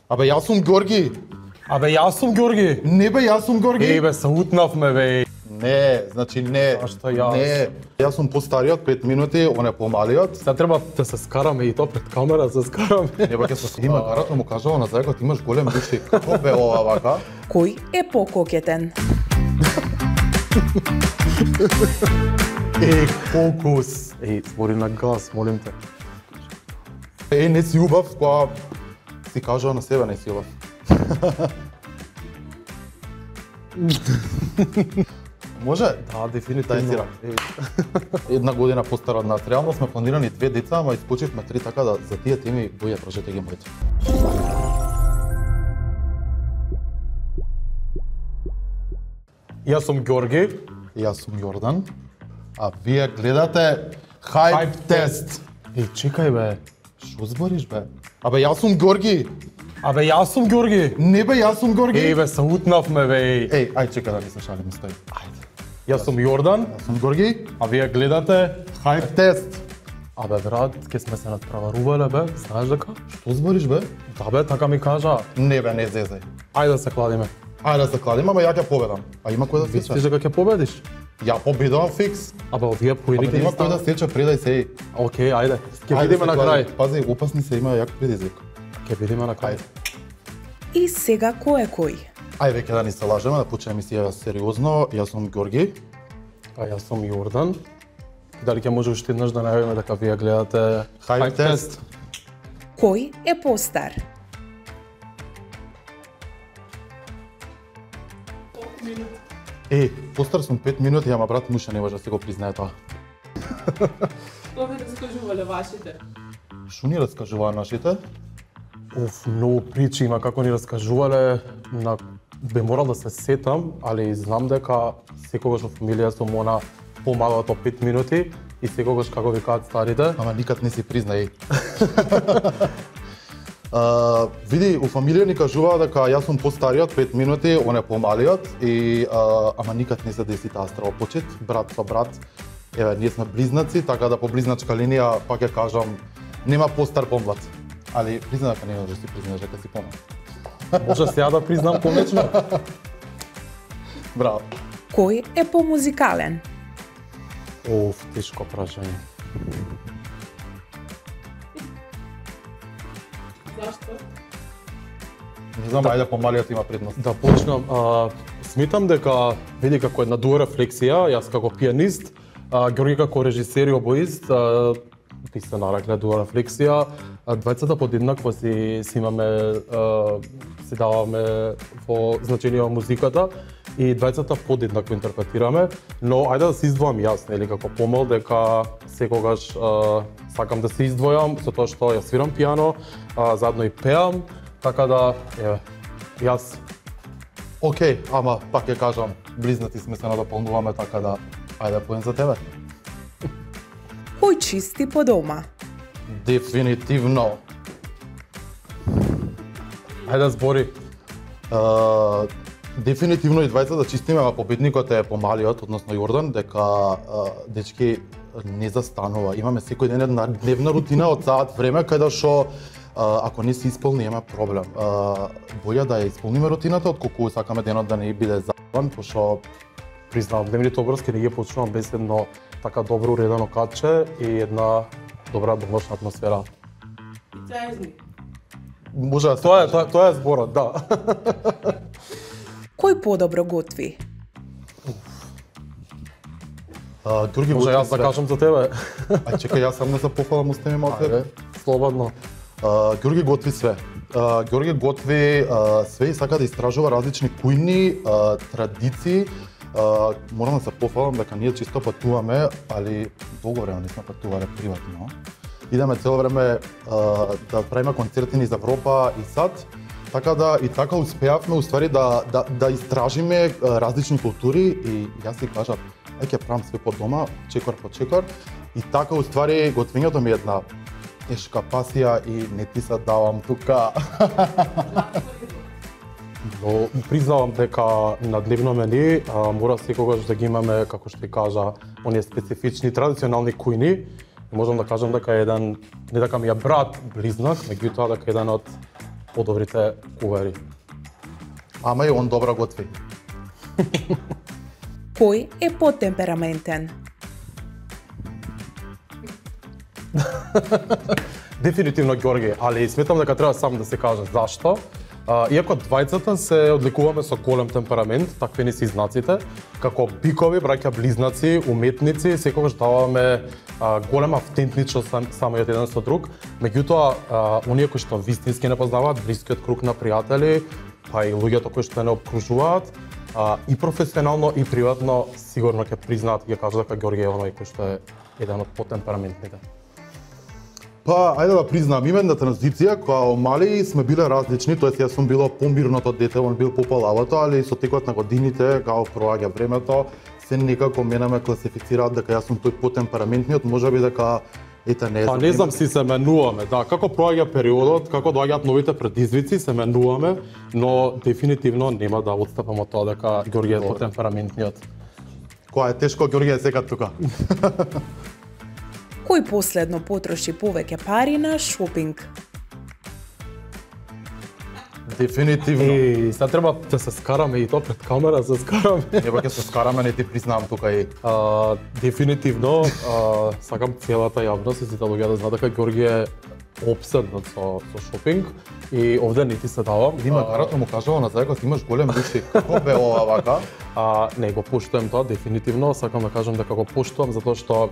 Абе, јас сум Георги. Абе, јас сум Георги. Не бе, јас сум Георги. Бе, се утнавме, бе. Не, значи не. Зашто јас? Не. Јас сум постариот 5 минути, он е помалиот. Сега треба да се скараме и то пред камера, се скараме. Не бе, ќе се снима карато, му кажала на зајкот, имаш голем души. Како бе ова вака? Кој е пококетен? Фокус. Збори на газ, молим те. Не си убав, која си кажала на себе, не си убав. Може? Да, дефинитивно. Една година постара од нас. Реално сме планирани 2 деца, ама искочивме 3, така да за тие теми боја прашете ги моите. Јас сум Георги. Јас сум Јордан, а вие гледате Hype Test. Чекај, бе. Шо збориш, бе? Абе, јас сум Георги. Абе, јас сум Георги. Не бе, јас сум Георги. Бе, се утнавме, бе. Ај, чекај да не се шалим, стои. Ајде. Јас сум Јордан, Јас сум Георги. а вие гледате Hype Test. Абе, брат, ке сме се надпреварувале, бе. Знаеш дека? Што збориш, бе? Да, бе, така ми кажа. Не, бе, не зезај. Ајде да се кладиме. Ајде да се кладим, ама ја ќе победам. А има кој да Мислиш сече? дека ќе победиш? Ја победувам фикс. Абе, овие поедни Абе, ќе нема ни кој да станат. сече, предај се и. Океј, ајде. Ќе Ајде видиме се на кладим. крај. Пази, опасни се, има јак предизвик. Ќе видиме на крај. И сега кој е кој? Ај веќе да ни се лажеме, да почнеме емисија сериозно. Јас сум Георги. А јас сум Јордан. Дали ќе може уште еднаш да најавиме дека вие гледате Hype Test. Кој е постар? Постар сум 5 минути, ама брат Муша не може да си го признае тоа. Што ви раскажувале вашите? Шо ни раскажуваа нашите? Многу причи има како ни раскажувале, би морал да се сетам, али знам дека секогаш во фамилија сум она помалото 5 минути и секогаш како викаат старите. Ама никад не си признај. Види, у фамилија ни кажуваа дека јас сум постариот 5 минути, он е помалиот и ама никад не се деси таа стравопочет, брат со брат. Еве, ние сме близнаци, така да по близначка линија пак ќе кажам нема постар помлад. Али признам дека не можеш да си признаеш дека си помлад. Може сега да признам конечно. Браво. Кој е помузикален? Тешко прашање. Зашто? Не знам, ајде помалиот има предност. Да почнам. Смитам дека, види како една дуа рефлексија, јас како пианист, Георги како режисер и обоист, ти се наракле дуа рефлексија. Двајцата подеднакво си имаме, си даваме во значение во музиката и двајцата подеднакво интерпретираме, но ајде да се издвојам јас, нели, како помал дека секогаш сакам да се издвојам со тоа што ја свирам пијано, заедно и пеам, така да, еве, јас. Океј, ама пак ќе кажам, близнаци сме се надополнуваме, така да ајде поен за тебе. Кој чисти по дома? Дефинитивно. Ајде збори. Дефинитивно и двајца да чистиме, а победникот е помалиот, односно Јордан, дека дечки не застанува. Имаме секој ден една дневна рутина од саат време каде што ако не се исполни имаме проблем. Боле да ја исполниме рутината отколку сакаме денот да не биде забавен, пошто Признавам, дневните обврски не ги почнувам без едно така добро уредено катче и една добра домашна атмосфера. И цезни. може да се Тоа е зборот, да. Кој подобро готви? Други Може готви јас да све. кажам за тебе. Ај чекај, јас сам да се пофалам, остави малку. Ајде, слободно. Георги готви све. Георги готви све и сака да истражува различни кујни, традиции. Морам да се пофалам дека ние чисто патуваме, али долго време не сме патувале приватно. Идеме цело време да правиме концерти низ Европа и САД, така да и така успеавме уствари да истражиме различни култури и јас си кажав, ќе правам све по дома, чекор по чекор и така уствари готвењето ми е една тешка пасија и не ти се давам тука. Но признавам дека на дневно мени мора секогаш да ги имаме, како што ти кажа, оние специфични традиционални кујни. Можам да кажам дека еден, не дека ми е брат близнак, меѓутоа дека еден од подобрите кувери. Ама и он добро готви. Кој е потемпераментен? Дефинитивно Ѓорги, али сметам дека треба сам да се каже зашто. Иако двајцата се одликуваме со голем темперамент, такви ни се знаците, како бикови, браќа близнаци, уметници, секогаш даваме голема автентичност самиот еден со друг. Меѓутоа, оние кои што вистински не познаваат, блискиот круг на пријатели, па и луѓето кои што не обкружуваат, и професионално и приватно, сигурно ќе признаат и ќе кажат дека Ѓорги е оној кој што е еден од потемпераментните. Па, ајде да признам, именна транзиција, кога мали сме биле различни, тоест јас сум било помирното дете, он бил попалавото, али со текот на годините, као проаѓа времето, се некако мене ме класифицираат дека јас сум тој потемпераментниот, можеби дека ете не Па не знам, си се менуваме, да, како проаѓа периодот, како доаѓаат новите предизвици, се менуваме, но дефинитивно нема да отстапам од тоа дека Ѓорги е потемпераментниот. Кога е тешко, Ѓорги е сега тука. Кој последно потроши повеќе пари на шопинг? Дефинитивно. Сега треба да се скараме и тоа пред камера, се скараме. Ева ќе се скараме, не ти признавам тука и. Дефинитивно, сакам целата јавност и сите луѓе да знаат дека Ѓорги е обседнат со шопинг и овде не ти се давам. Дима Карато му кажува на зајко, ти имаш голем души. Како бе ова вака? Не го поштувам тоа, дефинитивно, сакам да кажам дека го поштувам затоа што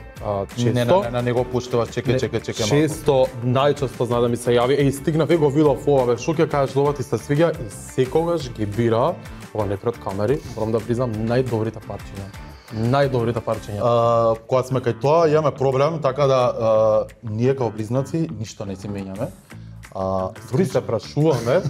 често Не го поштуваш, чекај малку. Често, најчесто знае да ми се јави, стигнав и го видов ова, бе, шо ќе кажеш, ова ти се свиѓа и секогаш ги бира, ова не пред камери, морам да признам најдобрите парчиња. Најдобрите парчиња. Кога сме кај тоа, имаме проблем, така да ние као близнаци ништо не си менјаме. Дури се прашуваме,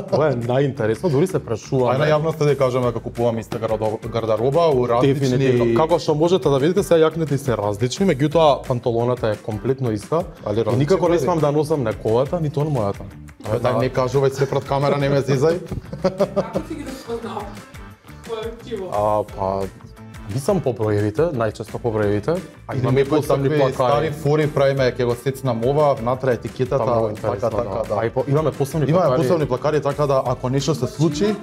ова е најинтересно, дури се прашуваме. Ај на јавноста да кажеме како купуваме иста гардероба у различни. Дефинитивно. Како што можете да видите, сега јакните се различни, меѓутоа панталоната е комплетно иста. Али И никако не смам да носам неговата, ниту он мојата. Дај не кажувај се пред камера, не ме зезај. Како си ги распознал? Кој Па, нисам по броевите, најчесто по броевите. А имаме посебни стари фори, правиме, ќе го сецнам ова, внатре етикетата, така, да. Имаме посебни Имаме плакари. посебни плакари, така да ако нешто се случи,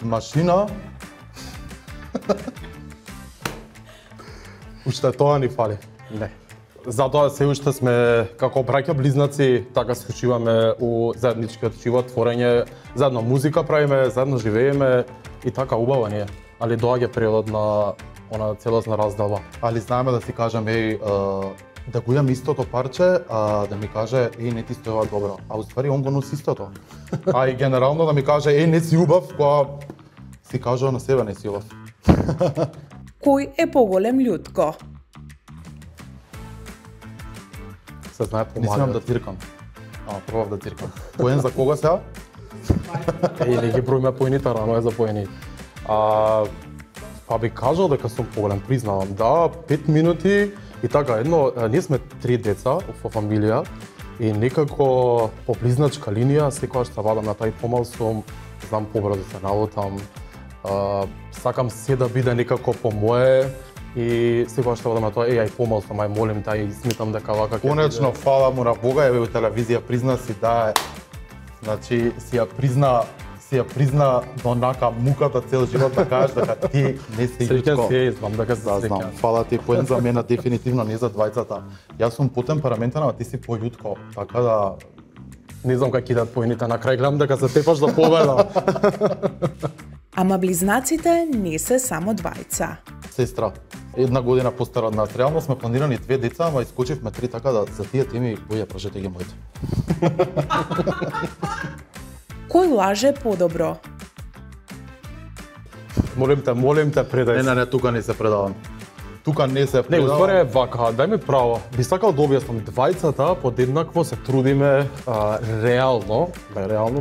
машина, Уште тоа ни фали. Не. Затоа се уште сме како браќа близнаци, така се учиваме у заедничкиот живот, творење, заедно музика правиме, заедно живееме и така убаво ни е. Али доаѓа периодот на она целосна разделба. али знаеме да си кажеме да го имам истото парче, да ми каже не ти стојува добро, а уствари он го носи истото. А и генерално да ми каже не си убав, кога си кажува на себе не си убав. Кој е поголем љутко? Се знае Не смеам да тиркам. Пробав да тиркам. Поен за кога сега? Не ги броиме поените, рано е за поени. Па би кажал дека сум поголем, признавам. Да, 5 минути и така, едно, ние сме 3 деца во фамилија и некако по близначка линија, секогаш се вадам на тај помал сум, знам побрзо се налутам, сакам се да биде некако по мое и секогаш се вадам на тоа, ај помал сум, ај молим тај, сметам дека вака ќе Конечно, фала му на Бога, еве у телевизија призна си да значи си ја призна онака муката цел живот да кажеш дека ти не си Среќен људско. си, знам дека се Да, знам. среќен. Фала ти, поен за мене дефинитивно не за двајцата. Јас сум потемпераментен, а ти си пољутко, така да Не знам как идат поените, на крај гледам дека се тепаш да победам. Ама близнаците не се само двајца. сестра, 1 година постара од нас. Реално сме планирани 2 деца, ама искочивме 3, така да за тие теми боја прашете ги моите. Кој лаже подобро? Молим те предај. Не, тука не се предавам. Тука не се Не, предавам. уствари е вака, дај ми право. Би сакал да објаснам, двајцата подеднакво се трудиме реално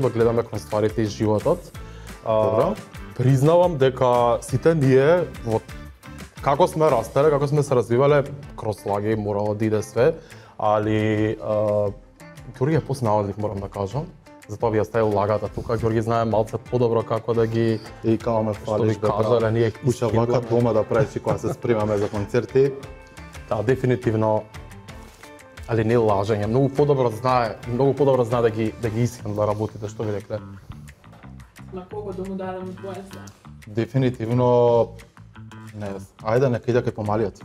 да гледаме кон стварите и животот. Добро. Признавам дека сите ние во како сме растеле, како сме се развивале, кроз лаги морало да иде све, али Ѓорги е поснаодлив, морам да кажам. Затоа ви ја ставил лагата тука. Ѓорги знае малце подобро како да ги И као ме фалиш, ви кажале, ние Уша вака дома да правиш кога се спремаме за концерти. Да, дефинитивно али не лажење, многу подобро знае да ги исхендла работите, што ви рекле. На кого да му дадам од твоја? Дефинитивно не, ајде нека иде кај помалиот.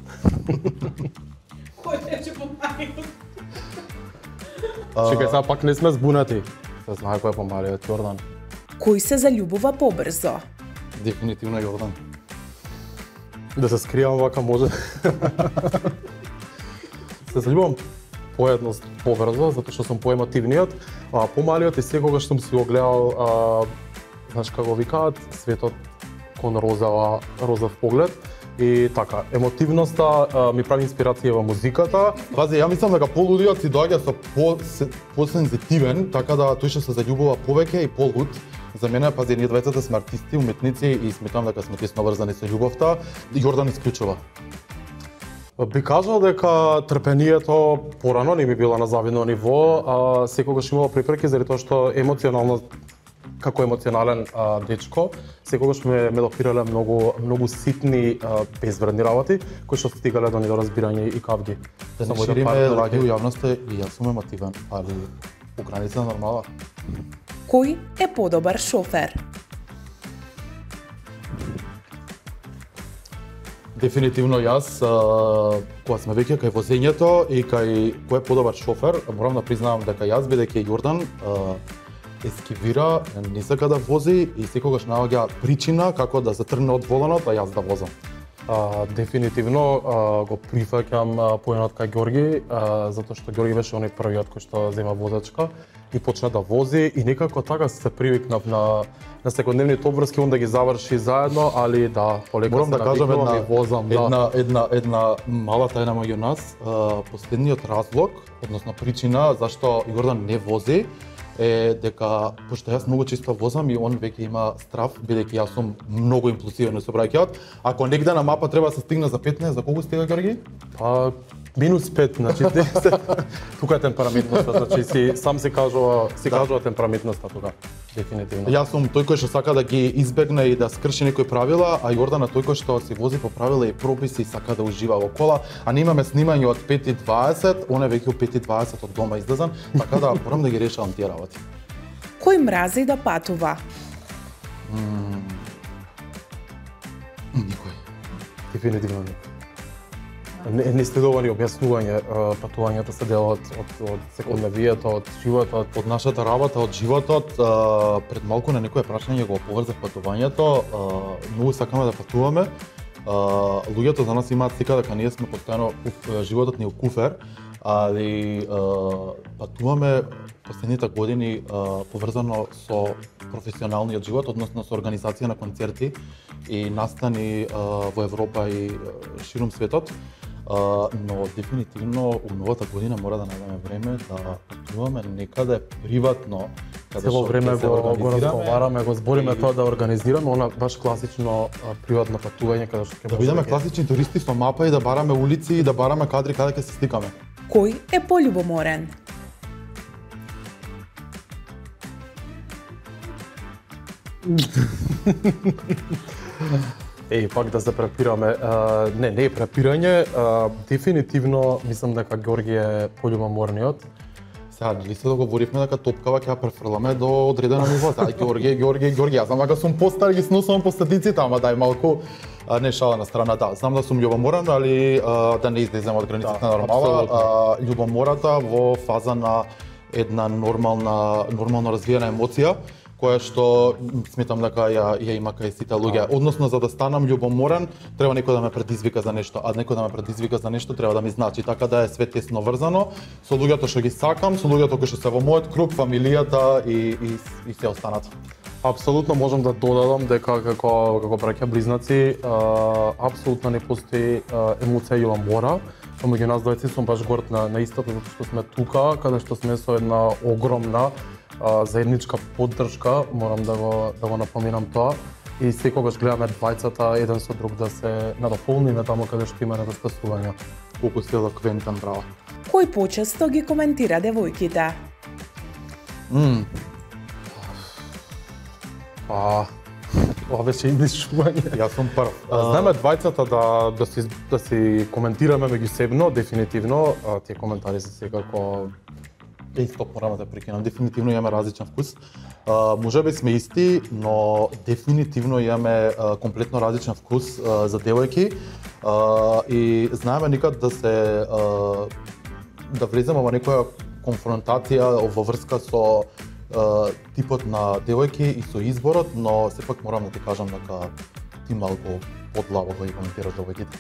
Кој беше помалиот? Чекај, сега пак не сме збунати. Се знае кој е помалиот, Јордан. Кој се заљубува побрзо? Дефинитивно Јордан. Да се скријам вака може. Се заљубувам побрзо, затоа што сум поемотивниот, а помалиот и секогаш сум си го гледал, знаеш како викаат, светот кон розов поглед. И така, емотивноста ми прави инспирација во музиката. Пази, ја мислам дека полудиот си доаѓа со посензитивен, така да тој што се заљубува повеќе и полуд. За мене, пази, ние двајцата сме артисти, уметници и сметам дека сме тесно врзани со љубовта. Јордан исклучува. Би кажал дека трпението порано не ми била на завидно ниво, а секогаш имало препреки заради тоа што емоционално како емоционален дечко, секогаш ме допирале многу ситни безвредни работи кои што стигале до недоразбирање и кавги. Да не шириме лаги у јавноста и јас сум емотивен, али у граница нормала. Кој е подобар шофер? Дефинитивно јас, кога сме веќе кај возењето и кај кој е подобар шофер, морам да признавам дека јас, бидејќи Јордан ескивира, не сака да вози и секогаш наоѓа причина како да затрне од воланот, а јас да возам. Дефинитивно го прифаќам поенот кај Ѓорги, затоа што Ѓорги беше оној првиот кој што зема возачка и почна да вози и некако така се привикнав на секојдневните обврски, он да ги заврши заедно, али да, полека морам се да кажам една мала тајна меѓу нас. Последниот разлог, односно причина зашто Јордан не вози е дека пошто јас многу често возам и он веќе има страв, бидејќи јас сум многу импулсивен со сообраќајот. Ако негде на мапа треба да се стигне за 15, за колку стига, Ѓорги? Па -5, значи тука е темпераментноста, значи сам се кажува темпераментноста тука. Дефинитивно. Јас сум тој кој што сака да ги избегне и да скрши некои правила, а Јордан е тој кој што си вози по правила и прописи и сака да ужива во кола, а не имаме снимање од 5:20, он е веќе у 5:20 од дома излезан, така да морам да ги решавам тие работи. Кој мрази да патува? Никој. Дефинитивно не. Не следувани објаснување, патувањата се дел од секојдневието, од животот. Од нашата работа, од животот, пред малку на некое прашање го поврзав патувањето, многу сакаме да патуваме. Луѓето за нас имаат слика дека ние сме постојано, животот ни е у куфер, али патуваме последните години поврзано со професионалниот живот, односно со организација на концерти и настани во Европа и ширум светот. Но дефинитивно у новата година мора да најдеме време да патуваме некаде приватно. Цело време го разговараме, го збориме тоа да организираме, она баш класично приватно патување каде што ќе да бидеме класични туристи со мапа и да бараме улици и да бараме кадри каде ќе се стикаме. Кој е пољубоморен? Пак да се препираме. Не е препирање. Дефинитивно мислам дека Ѓорги е пољубоморниот. Сега, нели се договоривме дека топкава ќе ја префрламе до одредено ниво. Сега, Ѓорги, јас знам дека сум постар, ги сносувам по статиците, ама дај малку не шала на страна, да. Знам да сум љубоморен, али да не излезем од границите на нормала. Љубомората во фаза на една нормално развиена емоција, која што сметам дека ја има кај сите луѓе. Односно, за да станам љубоморен, треба некој да ме предизвика за нешто, а некој да ме предизвика за нешто треба да ми значи, така да е све тесно врзано со луѓето што ги сакам, со луѓето кои што се во мојот круг, фамилијата и се останат. Апсолутно можам да додадам дека како браќа близнаци апсолутно не постои емоција љубомора. Помеѓу нас двајци сум баш горд на истото, затоа што сме тука, каде што сме со една огромна заедничка поддршка, морам да го напоминам тоа. И секогаш гледаме двајцата еден со друг да се надополниме таму каде што има недостасувања. Колку си елоквентен, браво. Кој почесто ги коментира девојките? Ова беше излишување. Јас сум прв. Знаеме двајцата да си коментираме меѓусебно, дефинитивно. Тие коментари се секако Стоп, морам да прекинам. Дефинитивно имаме различен вкус. Може би сме исти, но дефинитивно имаме комплетно различен вкус за девојки. И знаеме никад да влеземе во некоја конфронтација во врска со типот на девојки и со изборот, но сепак морам да ти кажам дека ти малку подлаво го и коментираш девојките.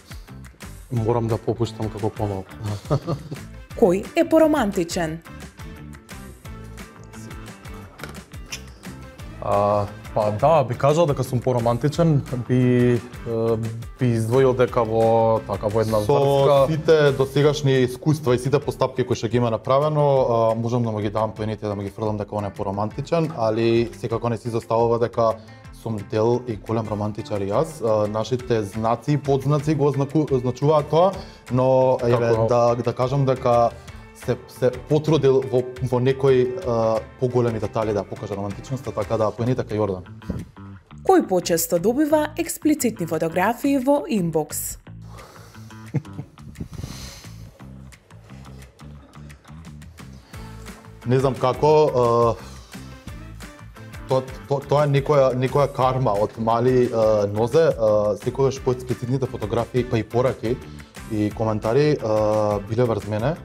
Морам да попуштам како помалку. Кој е поромантичен? Па да, би кажал дека сум поромантичен, би издвоил дека во една Со врска сите досегашни искуства и сите постапки кои што ги има направено, можам да му ги дам поените да му ги фрлам дека он е поромантичен, али секако не си заставува дека сум дел и голем романтичар и јас. Нашите знаци и подзнаци го означуваат тоа, но да кажам дека се потрудил во некои поголеми детали да покаже романтичноста, така да поените кај Јордан. Кој почесто добива експлицитни фотографии во инбокс? Не знам како, тоа е некоја карма од мали нозе, секогаш по експлицитните фотографии, па и пораки и коментари биле врз мене.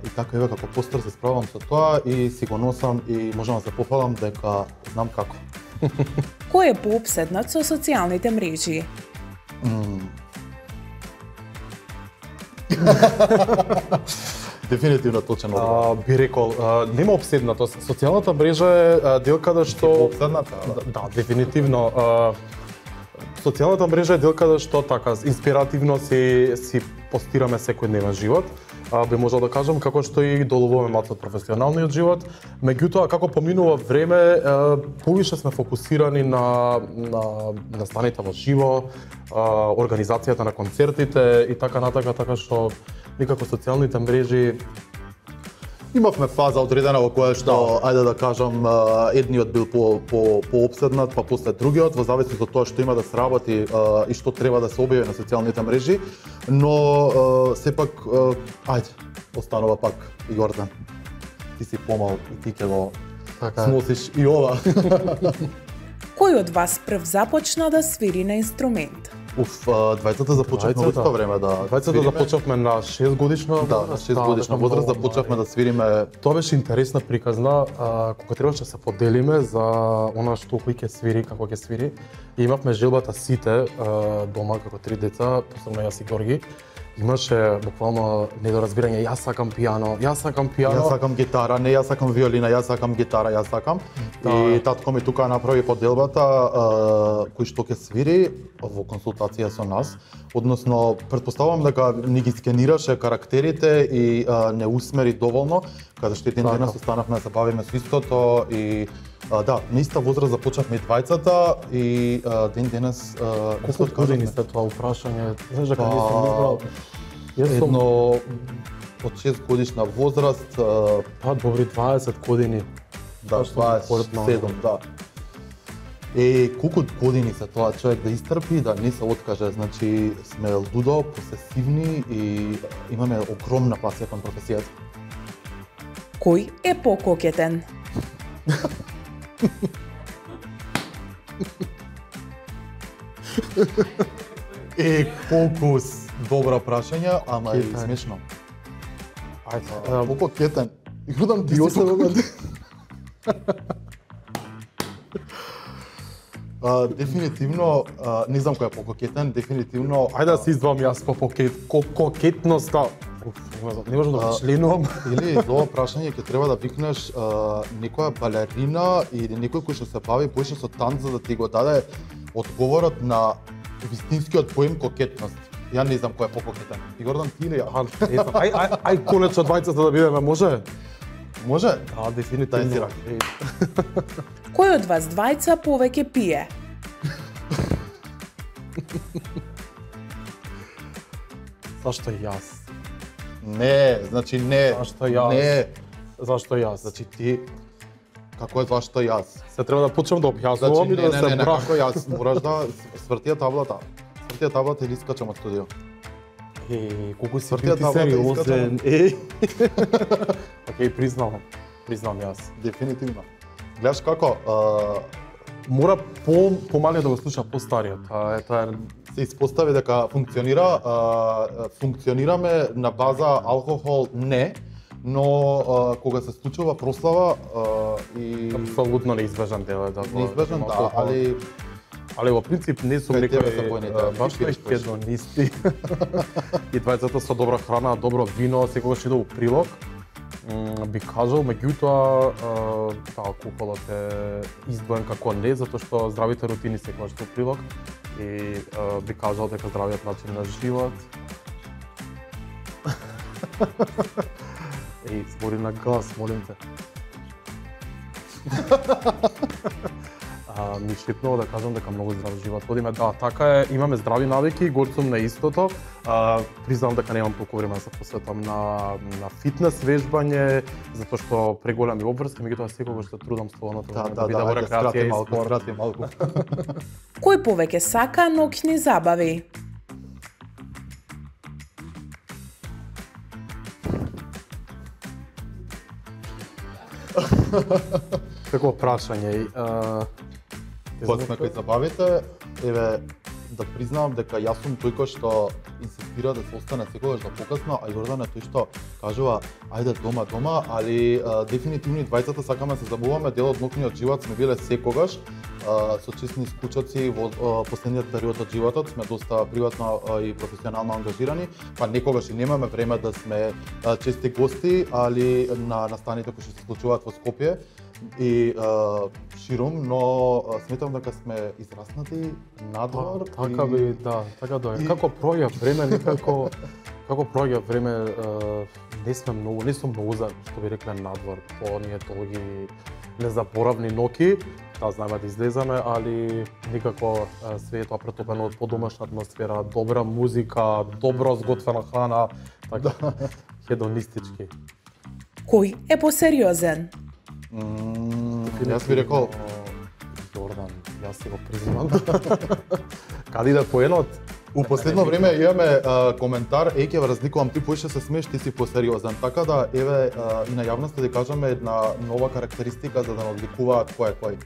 И така еве како постар се справам со тоа и си го носам и можам да се пофалам дека знам како. Кој е поопседнат со социјалните мрежи? Дефинитивно точен одговор. би рекол, нема опседнатост. Социјалната мрежа е дел каде што Опседната? Да, дефинитивно. Социјалната мрежа е дел каде што така инспиративно си постираме секојдневен живот. Би можел да кажам како што и доловуваме малку од професионалниот живот. Меѓутоа како поминува време, повише сме фокусирани на настаните во живо, организацијата на концертите и така натака, така што никако социјалните мрежи Имавме фаза одредена во која што, ајде да кажам, едниот бил поопседнат, па после другиот, во зависност од тоа што има да се работи и што треба да се објави на социјалните мрежи, но сепак, ајде, останува пак и Јордан. Ти си помал и ти ќе го сносиш и ова. Кој од вас прв започна да свири на инструмент? Двајцата започнавме во исто време да Двајцата започнавме на 6 годишна Да, на 6 годишна возраст започнавме да свириме. Тоа беше интересна приказна, кога требаше да се поделиме за она што кој ќе свири, како ќе свири. И имавме желбата сите дома како 3 деца, посебно јас и Георги. Имаше буквално недоразбирање, јас сакам пијано, јас сакам гитара, не јас сакам виолина, јас сакам гитара, јас сакам. И татко ми тука направи поделбата кој што ќе свири во консултација со нас. Односно, претпоставувам дека ни ги скенираше карактерите и не усмери доволно, каде што еден денес останавме да се бавиме со истото и да, на иста возраст започнавме и двајцата и ден денес колку години сте тоа упрашање? Знаеш дека не сум избрал. Едно од 6 годишна возраст, па добри 20 години. Да, 27, да. Колку години се тоа човек да истрпи, да не се откаже, значи сме лудо, посесивни и имаме огромна пасија кон професијата. Кој е пококетен? Колку добра прашања, ама и смешно. Ајде, пококетен. Јордан, ти се дефинитивно, не знам кој е пококетен, дефинитивно... Ајде да се издвам јас по кокетноста. Не можам да го членувам. Или за ова прашање ќе треба да викнеш некоја балерина или некој кој што се бави поише со танц за да ти го даде одговорот на вистинскиот поем кокетност. Ја не знам кој е пококетен. Јордан, ти или ја? Ај конечно двајцата да бидеме, може? Може? Да, дефинитивно. Кој од вас двајца повеќе пие? Зашто јас? Не, значи не. Зашто јас? Не. Зашто јас? Значи ти Како е зашто јас? Се треба да почнам да објаснувам и да се брах. Како јас мораш да свртија таблата. Свртија таблата или искачам од студио. Колку си Свртија ти таблата, сериозен. Океј, признавам јас. Дефинитивно. Гледаш како, Мора помале да го слуша постариот. Ета се испостави дека функционираме на база алкохол не, но кога се случува прослава и апсолутно неизбежан дел е да неизбежан, да, али во принцип не сум Кај тебе некој се поените, баш ти пиеш хедонисти. И двајцата со добра храна, добро вино, секогаш иде у прилог. Би кажал, меѓутоа, алкохолот е издвоен како не, затоа што здравите рутини секогаш во прилог и би кажал дека здравиот начин на живот збори на глас, молим те. Ми шипнува да кажам дека многу здрав живот водиме. Да, така е, имаме здрави навики, горд сум на истото. Признавам дека немам толку време да се посветам на фитнес вежбање, затоа што преголеми обврски, меѓутоа секогаш се трудам слободното време да биде во рекреација и спорт. малку. Кој повеќе сака ноќни забави? Како прашање, Кога сме кај забавите, еве, да признавам дека јас сум тој кој што инсистира да се остане секогаш до покасно, а Јордан е тој што кажува ајде дома, али дефинитивно и двајцата сакаме да се забавуваме, дел од ноќниот живот сме биле секогаш, со честни скучоци во последниот период од животот сме доста приватно и професионално ангажирани, па некогаш и немаме време да сме чести гости, али на настаните кои што се случуваат во Скопје и ширум, но сметам дека сме израснати надвор. Така би, да, така да е. Како проаѓа време, некако како проаѓа време, не сум многу за, што би рекле, надвор, по оние долги незаборавни ноки. Да, знаеме да излеземе, али никако све е тоа претопено од подомашна атмосфера, добра музика, добро сготвена храна, така хедонистички. Кој е посериозен? Јас би рекол Јордан, јас си го признавам. Каде иде поенот? У последно време имаме коментар, ќе ве разликувам, ти поише се смееш, ти си посериозен. Така да, еве, и на јавноста да кажеме една нова карактеристика за да не одликуваат кој е кој.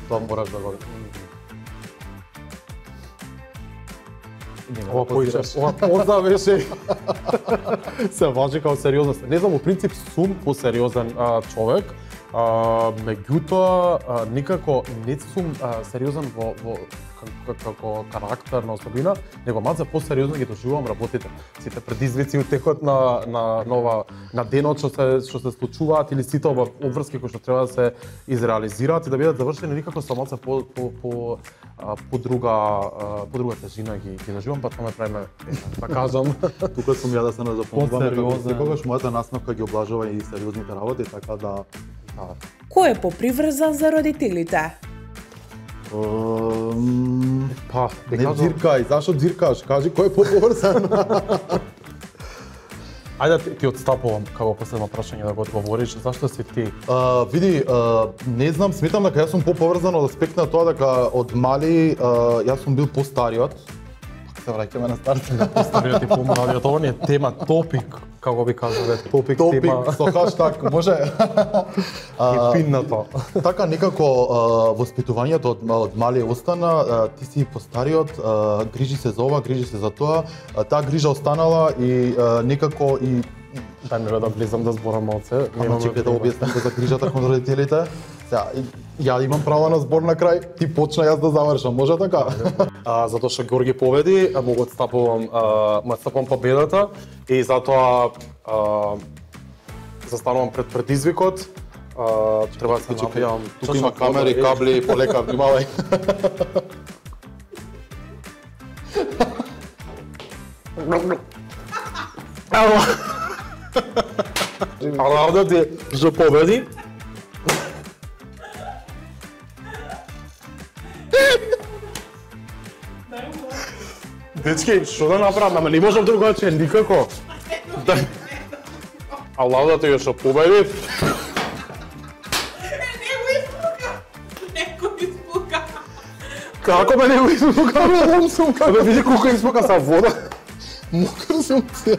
Тоа мораш да го... Ова поза беше се важи као сериозност. Не знам, во принцип сум посериозен човек, меѓутоа никако не сум сериозен во како карактерна особина, него малце посериозно ги доживувам работите. Сите предизвици од текот на денот што се случуваат или сите обврски кои што треба да се изреализираат и да бидат завршени никако со малце по друга тежина ги доживувам, па тоа ме прави да кажам. Тука сум ја да се не запомнувам, како секогаш мојата насновка ги облажува и сериозните работи, така да... Кој е поприврзан за родителите? Па, не дзиркај, зашо дзиркаш? Кажи кој е поприврзан? Ајде ти отстапувам како последно прашање да го одговориш. Зашто си ти? Види, не знам, сметам дека јас сум поврзан од аспект на тоа дека од мали јас сум бил постариот. Пак се враќаме на старт. Постариот и помалиот, ова не е тема, топик, како би кажале, топик тема. Топик со хаштаг, може. И пин на тоа. Така некако воспитувањето од мали остана, ти си постариот, грижи се за ова, грижи се за тоа, таа грижа останала и некако и Да не да влезам да зборам малце. Ама чекај да објаснам за грижата кон родителите. Сега, ја имам право на збор на крај, ти почна јас да завршам, може така? Затоа што Георги победи, му го отстапувам победата и затоа застанувам пред предизвикот. Треба да се напијам. Тука има камери, кабли, полека, внимавај. Ала ти што победи. Дечки, што да направам, ама не можам другаче, никако. А ладата ја што победи? Некој испука. Како ме не го испука? Сум Абе, види колку испука са вода. мокар сум се.